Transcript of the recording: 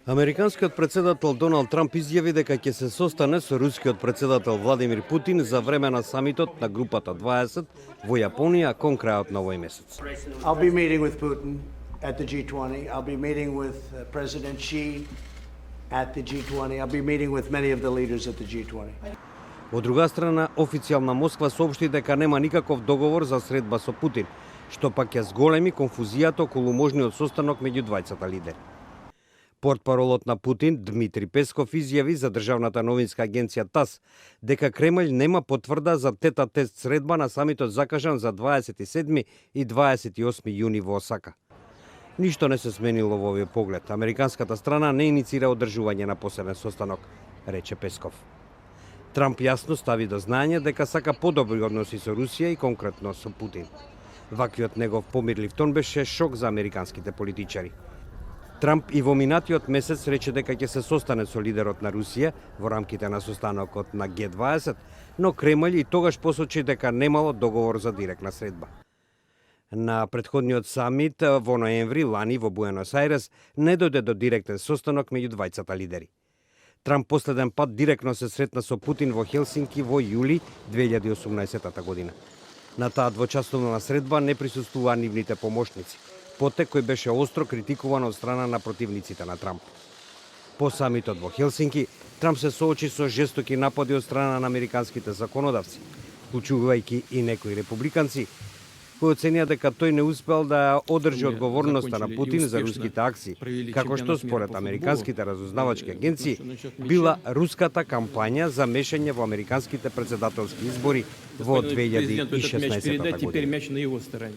Американскиот председател Доналд Трамп изјави дека ќе се состане со рускиот председател Владимир Путин за време на самитот на групата 20 во Јапонија кон крајот на овој месец. I'll be meeting with Putin at the G20. I'll be meeting with President Xi at the G20. I'll be meeting with many of the leaders at the G20. Од друга страна, официјална Москва соопшти дека нема никаков договор за средба со Путин, што пак ќе зголеми конфузијата околу можниот состанок меѓу двајцата лидери. Портпаролот на Путин, Дмитри Песков, изјави за државната новинска агенција ТАСС дека Кремљ нема потврда за тета-тест средба на самитот закажан за 27 и 28 јуни во Осака. Ништо не се сменило во овој поглед. Американската страна не иницира одржување на посебен состанок, рече Песков. Трамп јасно стави до знање дека сака подобри односи со Русија и конкретно со Путин. Ваквиот негов помирлив тон беше шок за американските политичари. Трамп и во минатиот месец рече дека ќе се состане со лидерот на Русија во рамките на состанокот на Г20, но Кремљ и тогаш посочи дека немало договор за директна средба. На претходниот самит во ноември лани во Буенос Ајрес не дојде до директен состанок меѓу двајцата лидери. Трамп последен пат директно се сретна со Путин во Хелсинки во јули 2018 година. На таа двочасовна средба не присуствуваа нивните помошници, потек кој беше остро критикуван од страна на противниците на Трамп. По самитот во Хелсинки, Трамп се соочи со жестоки напади од страна на американските законодавци, вклучувајќи и некои републиканци, кои оценија дека тој не успел да одржи одговорноста на Путин за руските акции, како што според американските разузнавачки агенции била руската кампања за мешање во американските председателски избори во 2016 година.